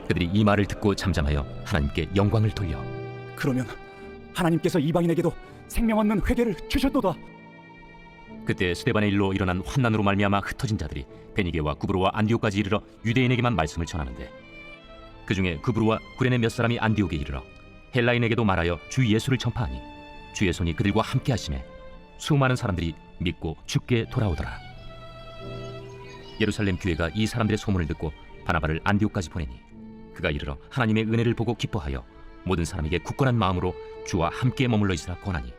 그들이 이 말을 듣고 잠잠하여 하나님께 영광을 돌려, 그러면 하나님께서 이방인에게도 생명 얻는 회개를 주셨도다. 그때 스데반의 일로 일어난 환난으로 말미암아 흩어진 자들이 베니게와 구브로와 안디옥까지 이르러 유대인에게만 말씀을 전하는데 그 중에 구브로와 구레네 몇 사람이 안디옥에 이르러 헬라인에게도 말하여 주 예수를 전파하니 주의 손이 그들과 함께 하심에 수많은 사람들이 믿고 주께 돌아오더라. 예루살렘 교회가 이 사람들의 소문을 듣고 바나바를 안디옥까지 보내니 그가 이르러 하나님의 은혜를 보고 기뻐하여 모든 사람에게 굳건한 마음으로 주와 함께 머물러 있으라 권하니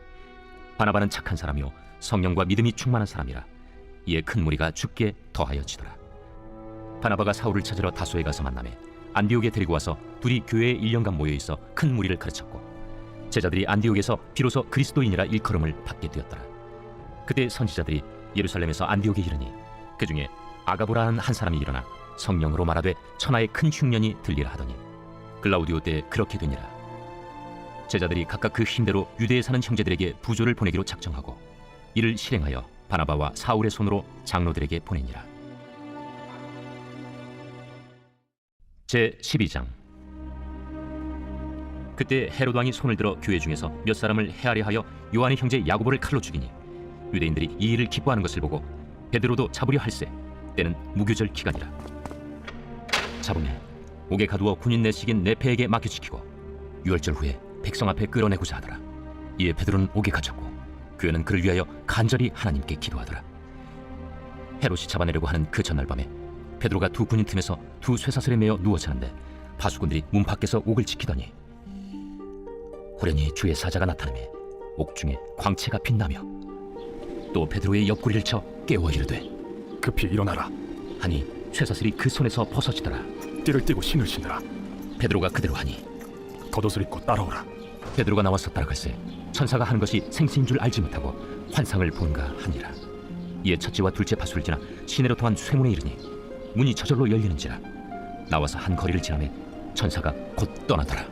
바나바는 착한 사람이요 성령과 믿음이 충만한 사람이라. 이에 큰 무리가 주께 더하여지더라. 바나바가 사울을 찾으러 다소에 가서 만나매 안디옥에 데리고 와서 둘이 교회에 1년간 모여있어 큰 무리를 가르쳤고 제자들이 안디옥에서 비로소 그리스도인이라 일컬음을 받게 되었더라. 그때 선지자들이 예루살렘에서 안디옥에 이르니 그 중에 아가보라는 한 사람이 일어나 성령으로 말하되 천하의 큰 흉년이 들리라 하더니 글라우디오 때 그렇게 되니라. 제자들이 각각 그 힘대로 유대에 사는 형제들에게 부조를 보내기로 작정하고 이를 실행하여 바나바와 사울의 손으로 장로들에게 보내니라. 제 12장. 그때 헤롯 왕이 손을 들어 교회 중에서 몇 사람을 해하려 하여 요한의 형제 야고보를 칼로 죽이니 유대인들이 이 일을 기뻐하는 것을 보고 베드로도 잡으려 할세 때는 무교절 기간이라. 잡음에 옥에 가두어 군인 내식인 네페에게 맡겨지키고 유월절 후에 백성 앞에 끌어내고자 하더라. 이에 베드로는 옥에 갇혔고 교회는 그를 위하여 간절히 하나님께 기도하더라. 헤롯이 잡아내려고 하는 그 전날 밤에 베드로가 두 군인 틈에서 두 쇠사슬에 매어 누워 자는데 바수꾼들이 문 밖에서 옥을 지키더니 호련히 주의 사자가 나타나매 옥 중에 광채가 빛나며 또 베드로의 옆구리를 쳐 깨워 이르되 급히 일어나라. 하니 쇠사슬이 그 손에서 벗어지더라. 띠를 띠고 신을 신으라. 베드로가 그대로 하니 겉옷을 입고 따라오라. 베드로가 나와서 따라갈새 천사가 하는 것이 생시인 줄 알지 못하고 환상을 본가 하니라. 이에 첫째와 둘째 바수를 지나 시내로 통한 쇠문에 이르니 문이 저절로 열리는지라. 나와서 한 거리를 지나매 천사가 곧 떠나더라.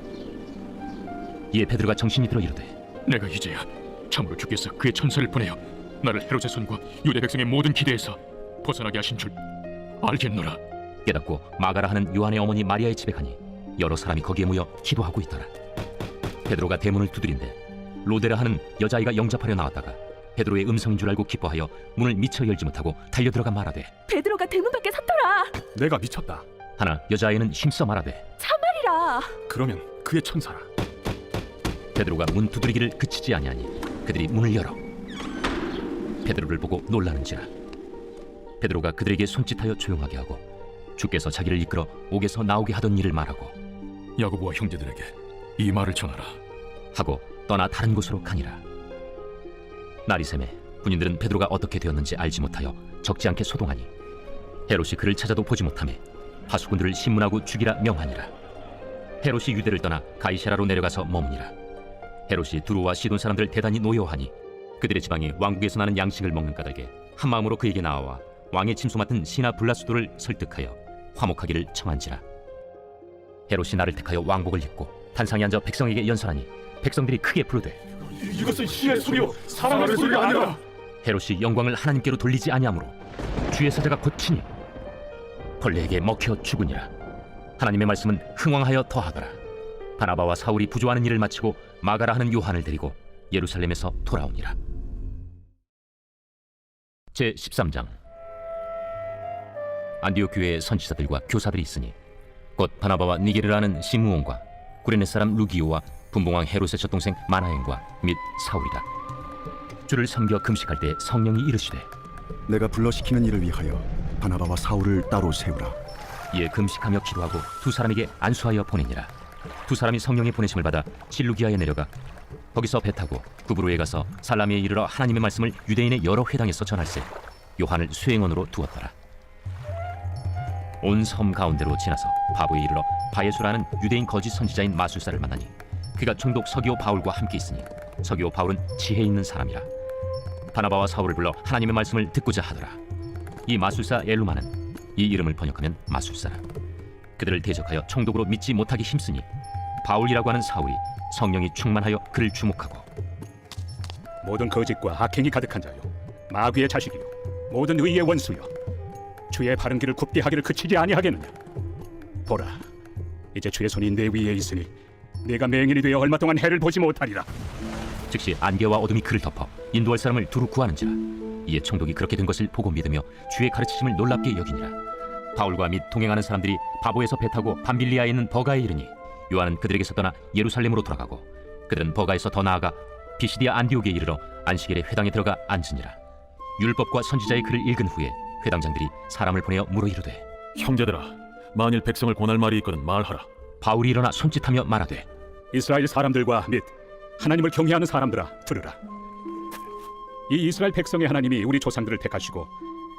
이에 베드로가 정신이 들어 이르되 내가 이제야 참으로 주께서 그의 천사를 보내어 나를 헤롯의 손과 유대 백성의 모든 기대에서 벗어나게 하신 줄 알겠노라. 깨닫고 마가라 하는 요한의 어머니 마리아의 집에 가니 여러 사람이 거기에 모여 기도하고 있더라. 베드로가 대문을 두드린데 로데라 하는 여자아이가 영접하려 나왔다가 베드로의 음성인 줄 알고 기뻐하여 문을 미처 열지 못하고 달려들어가 말하되 베드로가 대문 밖에 섰더라. 내가 미쳤다. 하나 여자아이는 힘써 말하되 참말이라. 그러면 그의 천사라. 베드로가 문 두드리기를 그치지 아니하니 그들이 문을 열어 베드로를 보고 놀라는지라. 베드로가 그들에게 손짓하여 조용하게 하고 주께서 자기를 이끌어 옥에서 나오게 하던 일을 말하고 야고보와 형제들에게 이 말을 전하라 하고 떠나 다른 곳으로 가니라. 날이 새매 군인들은 베드로가 어떻게 되었는지 알지 못하여 적지 않게 소동하니 헤롯이 그를 찾아도 보지 못하매 하수군들을 신문하고 죽이라 명하니라. 헤롯이 유대를 떠나 가이사라로 내려가서 머무니라. 헤롯이 두로와 시돈 사람들 대단히 노여워하니 그들의 지방에 왕국에서 나는 양식을 먹는 까닭에 한 마음으로 그에게 나와 왕의 침소 맡은 시나 블라수도를 설득하여 화목하기를 청한지라. 헤롯이 나를 택하여 왕복을 입고 단상에 앉아 백성에게 연설하니 백성들이 크게 부르되 이것은 신의 소리요 사람의 소리가 아니라. 헤롯이 영광을 하나님께로 돌리지 아니하므로 주의 사자가 고치니 벌레에게 먹혀 죽으니라. 하나님의 말씀은 흥왕하여 더하더라. 바나바와 사울이 부조하는 일을 마치고 마가라 하는 요한을 데리고 예루살렘에서 돌아오니라. 제 13장. 안디옥 교회에 선지자들과 교사들이 있으니 곧 바나바와 니게르라는 시므온과 구레네 사람 루기오와 분봉왕 헤롯의 젖동생 마나엔과 및 사울이라. 주를 섬겨 금식할 때 성령이 이르시되 내가 불러시키는 일을 위하여 바나바와 사울을 따로 세우라. 이에 금식하며 기도하고 두 사람에게 안수하여 보내니라. 두 사람이 성령의 보내심을 받아 실루기아에 내려가 거기서 배 타고 구브로에 가서 살라미에 이르러 하나님의 말씀을 유대인의 여러 회당에서 전할세 요한을 수행원으로 두었더라. 온 섬 가운데로 지나서 바보에 이르러 바예수라는 유대인 거짓 선지자인 마술사를 만나니 그가 총독 서기오 바울과 함께 있으니 서기오 바울은 지혜 있는 사람이라. 바나바와 사울을 불러 하나님의 말씀을 듣고자 하더라. 이 마술사 엘루마는 이 이름을 번역하면 마술사라. 그들을 대적하여 총독으로 믿지 못하기 힘쓰니 바울이라고 하는 사울이 성령이 충만하여 그를 주목하고 모든 거짓과 악행이 가득한 자요 마귀의 자식이요 모든 의의 원수요 주의 바른 길을 굽게 하기를 그치지 아니하겠느냐. 보라, 이제 주의 손이 내 위에 있으니 네가 맹인이 되어 얼마 동안 해를 보지 못하리라. 즉시 안개와 어둠이 그를 덮어 인도할 사람을 두루 구하는지라. 이에 총독이 그렇게 된 것을 보고 믿으며 주의 가르치심을 놀랍게 여기니라. 바울과 및 동행하는 사람들이 바보에서 배 타고 밤빌리아에 있는 버가에 이르니 요한은 그들에게서 떠나 예루살렘으로 돌아가고 그들은 버가에서 더 나아가 비시디아 안디옥에 이르러 안식일에 회당에 들어가 앉으니라. 율법과 선지자의 글을 읽은 후에 회당장들이 사람을 보내어 물어 이르되 형제들아, 만일 백성을 권할 말이 있거든 말하라. 바울이 일어나 손짓하며 말하되 이스라엘 사람들과 및 하나님을 경외하는 사람들아, 들으라. 이 이스라엘 백성의 하나님이 우리 조상들을 택하시고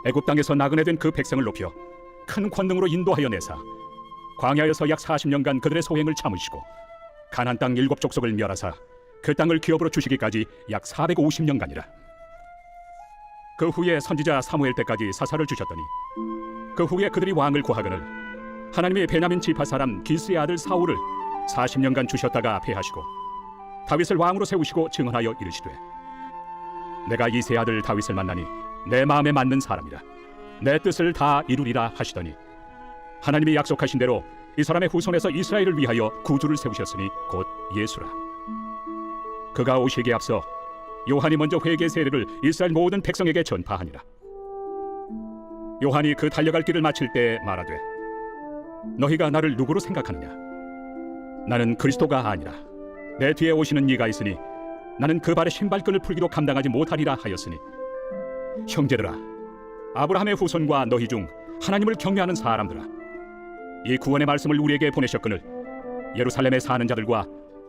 애굽 땅에서 나그네 된 그 백성을 높여 큰 권능으로 인도하여 내사 광야에서 약 40년간 그들의 소행을 참으시고 가나안 땅 7족속을 멸하사 그 땅을 기업으로 주시기까지 약 450년간이라. 그 후에 선지자 사무엘 때까지 사사를 주셨더니 그 후에 그들이 왕을 구하거늘 하나님이 베냐민 지파 사람 기스의 아들 사울을 40년간 주셨다가 패하시고 다윗을 왕으로 세우시고 증언하여 이르시되 내가 이세 아들 다윗을 만나니 내 마음에 맞는 사람이라 내 뜻을 다 이루리라 하시더니 하나님이 약속하신 대로 이 사람의 후손에서 이스라엘을 위하여 구주를 세우셨으니 곧 예수라. 그가 오시기에 앞서 요한이 먼저 회개 세례를 이스라엘 모든 백성에게 전파하니라. 요한이 그 달려갈 길을 마칠 때 말하되 너희가 나를 누구로 생각하느냐? 나는 그리스도가 아니라 내 뒤에 오시는 이가 있으니 나는 그 발의 신발끈을 풀기도 감당하지 못하리라 하였으니 형제들아, 아브라함의 후손과 너희 중 하나님을 경외하는 사람들아, 이 구원의 말씀을 우리에게 보내셨거늘 예루살렘에 사는 자들과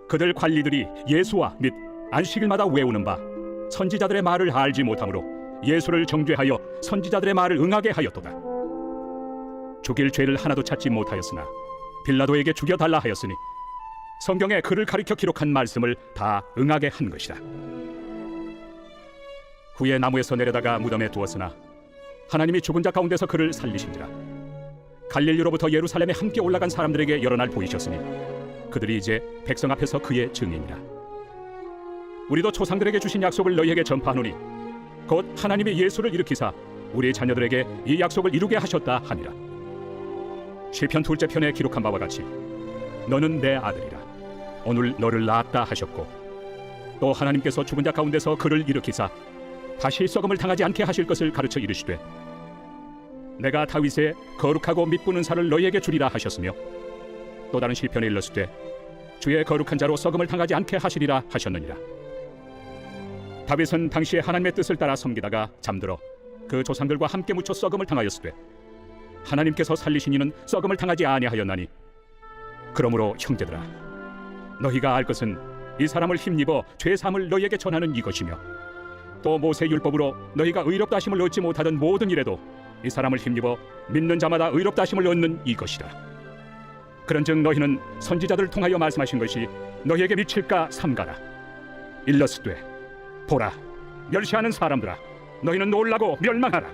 그들 관리들이 예수와 및 안식일마다 외우는 바 선지자들의 말을 알지 못하므로 예수를 정죄하여 선지자들의 말을 응하게 하였도다. 죽일 죄를 하나도 찾지 못하였으나 빌라도에게 죽여달라 하였으니 성경에 그를 가리켜 기록한 말씀을 다 응하게 한 것이다. 후에 나무에서 내려다가 무덤에 두었으나 하나님이 죽은 자 가운데서 그를 살리신지라. 갈릴리로부터 예루살렘에 함께 올라간 사람들에게 여러 날 보이셨으니 그들이 이제 백성 앞에서 그의 증인이라. 우리도 조상들에게 주신 약속을 너희에게 전파하노니 곧 하나님이 예수를 일으키사 우리 자녀들에게 이 약속을 이루게 하셨다 하니라. 시편 2째 편에 기록한 바와 같이 너는 내 아들이라 오늘 너를 낳았다 하셨고 또 하나님께서 죽은 자 가운데서 그를 일으키사 다시 썩음을 당하지 않게 하실 것을 가르쳐 이르시되 내가 다윗의 거룩하고 밑부는 살을 너희에게 주리라 하셨으며 또 다른 시편에 일렀을 때 주의 거룩한 자로 썩음을 당하지 않게 하시리라 하셨느니라. 다윗은 당시에 하나님의 뜻을 따라 섬기다가 잠들어 그 조상들과 함께 묻혀 썩음을 당하였을 때 하나님께서 살리신 이는 썩음을 당하지 아니하였나니 그러므로 형제들아, 너희가 알 것은 이 사람을 힘입어 죄사함을 너희에게 전하는 이것이며 또 모세 율법으로 너희가 의롭다 하심을 얻지 못하던 모든 일에도 이 사람을 힘입어 믿는 자마다 의롭다 하심을 얻는 이것이라. 그런즉 너희는 선지자들을 통하여 말씀하신 것이 너희에게 미칠까 삼가라. 일렀으되 보라, 멸시하는 사람들아, 너희는 놀라고 멸망하라.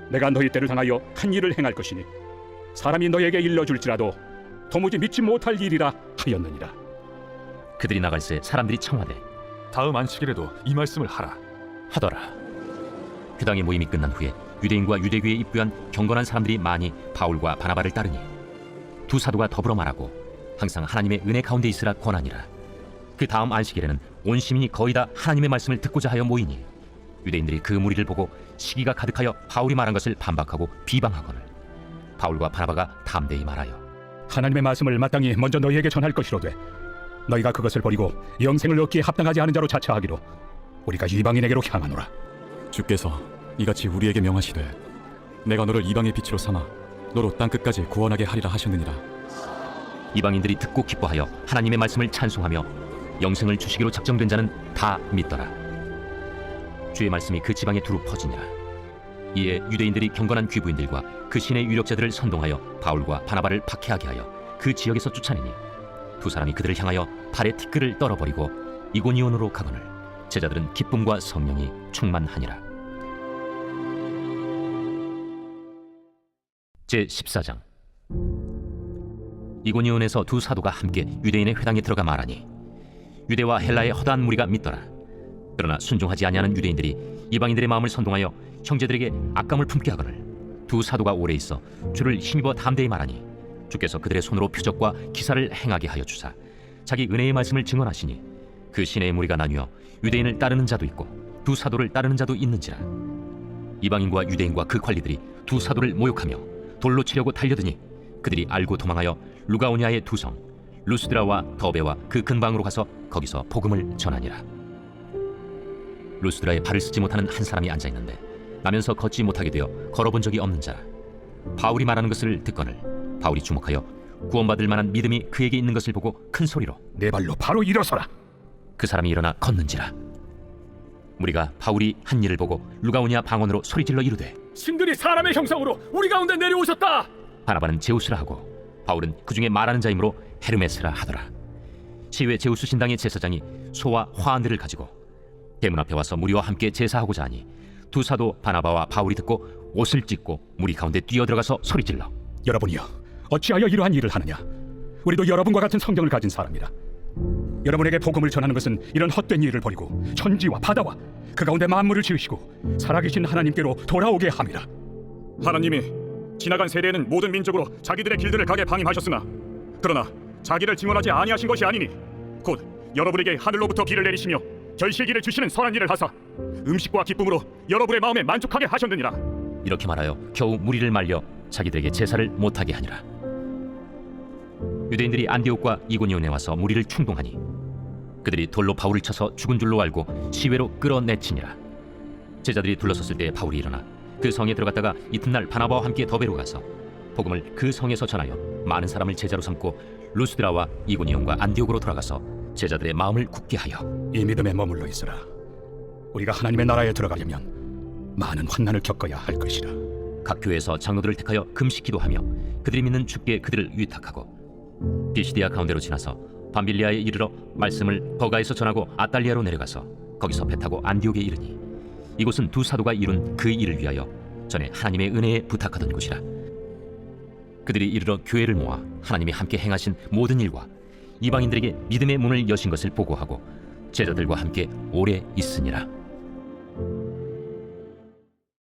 내가 너희 때를 당하여 한 일을 행할 것이니 사람이 너희에게 일러줄지라도 도무지 믿지 못할 일이라 하였느니라. 그들이 나갈새 사람들이 청하되 다음 안식일에도 이 말씀을 하라 하더라. 회당의 모임이 끝난 후에 유대인과 유대교에 입부한 경건한 사람들이 많이 바울과 바나바를 따르니 두 사도가 더불어 말하고 항상 하나님의 은혜 가운데 있으라 권하니라. 그 다음 안식일에는 온 시민이 거의 다 하나님의 말씀을 듣고자 하여 모이니 유대인들이 그 무리를 보고 시기가 가득하여 바울이 말한 것을 반박하고 비방하거늘 바울과 바나바가 담대히 말하여 하나님의 말씀을 마땅히 먼저 너희에게 전할 것이로되 너희가 그것을 버리고 영생을 얻기에 합당하지 않은 자로 자처하기로 우리가 이방인에게로 향하노라. 주께서 이같이 우리에게 명하시되 내가 너를 이방의 빛으로 삼아 너로 땅끝까지 구원하게 하리라 하셨느니라. 이방인들이 듣고 기뻐하여 하나님의 말씀을 찬송하며 영생을 주시기로 작정된 자는 다 믿더라. 주의 말씀이 그 지방에 두루 퍼지니라. 이에 유대인들이 경건한 귀부인들과 그 신의 유력자들을 선동하여 바울과 바나바를 박해하게 하여 그 지역에서 쫓아내니 두 사람이 그들을 향하여 발에 티끌을 떨어버리고 이고니온으로 가거늘 제자들은 기쁨과 성령이 충만하니라. 제14장. 이고니온에서 두 사도가 함께 유대인의 회당에 들어가 말하니 유대와 헬라의 허다한 무리가 믿더라. 그러나 순종하지 아니하는 유대인들이 이방인들의 마음을 선동하여 형제들에게 악감을 품게 하거늘 두 사도가 오래 있어 주를 힘입어 담대히 말하니 주께서 그들의 손으로 표적과 기사를 행하게 하여 주사 자기 은혜의 말씀을 증언하시니 그 시내의 무리가 나뉘어 유대인을 따르는 자도 있고 두 사도를 따르는 자도 있는지라. 이방인과 유대인과 그 관리들이 두 사도를 모욕하며 돌로 치려고 달려드니 그들이 알고 도망하여 루가오니아의 두 성 루스드라와 더베와 그 근방으로 가서 거기서 복음을 전하니라. 루스드라에 발을 쓰지 못하는 한 사람이 앉아 있는데 나면서 걷지 못하게 되어 걸어본 적이 없는 자라. 바울이 말하는 것을 듣거늘 바울이 주목하여 구원받을 만한 믿음이 그에게 있는 것을 보고 큰 소리로 내 발로 바로 일어서라. 그 사람이 일어나 걷는지라. 무리가 바울이 한 일을 보고 루가오냐 방언으로 소리질러 이르되 신들이 사람의 형상으로 우리 가운데 내려오셨다. 바나바는 제우스라 하고 바울은 그 중에 말하는 자이므로 헤르메스라 하더라. 시외 제우스 신당의 제사장이 소와 화환들을 가지고 대문 앞에 와서 무리와 함께 제사하고자 하니 두 사도 바나바와 바울이 듣고 옷을 찢고 무리 가운데 뛰어들어가서 소리질러 여러분이여, 어찌하여 이러한 일을 하느냐? 우리도 여러분과 같은 성경을 가진 사람이라. 여러분에게 복음을 전하는 것은 이런 헛된 일을 버리고 천지와 바다와 그 가운데 만물을 지으시고 살아계신 하나님께로 돌아오게 함이라. 하나님이 지나간 세대에는 모든 민족으로 자기들의 길들을 가게 방임하셨으나 그러나 자기를 증언하지 아니하신 것이 아니니 곧 여러분에게 하늘로부터 비를 내리시며 결실기를 주시는 선한 일을 하사 음식과 기쁨으로 여러분의 마음에 만족하게 하셨느니라. 이렇게 말하여 겨우 무리를 말려 자기들에게 제사를 못하게 하니라. 유대인들이 안디옥과 이고니온에 와서 무리를 충동하니 그들이 돌로 바울을 쳐서 죽은 줄로 알고 시외로 끌어내치니라. 제자들이 둘러섰을 때 바울이 일어나 그 성에 들어갔다가 이튿날 바나바와 함께 더베로 가서 복음을 그 성에서 전하여 많은 사람을 제자로 삼고 루스드라와 이고니온과 안디옥으로 돌아가서 제자들의 마음을 굳게 하여 이 믿음에 머물러 있으라. 우리가 하나님의 나라에 들어가려면 많은 환난을 겪어야 할 것이라. 각 교회에서 장로들을 택하여 금식 기도하며 그들이 믿는 주께 그들을 위탁하고 비시디아 가운데로 지나서 밤빌리아에 이르러 말씀을 버가에서 전하고 아달리아로 내려가서 거기서 배 타고 안디옥에 이르니 이곳은 두 사도가 이룬 그 일을 위하여 전에 하나님의 은혜에 부탁하던 곳이라. 그들이 이르러 교회를 모아 하나님이 함께 행하신 모든 일과 이방인들에게 믿음의 문을 여신 것을 보고하고 제자들과 함께 오래 있으니라.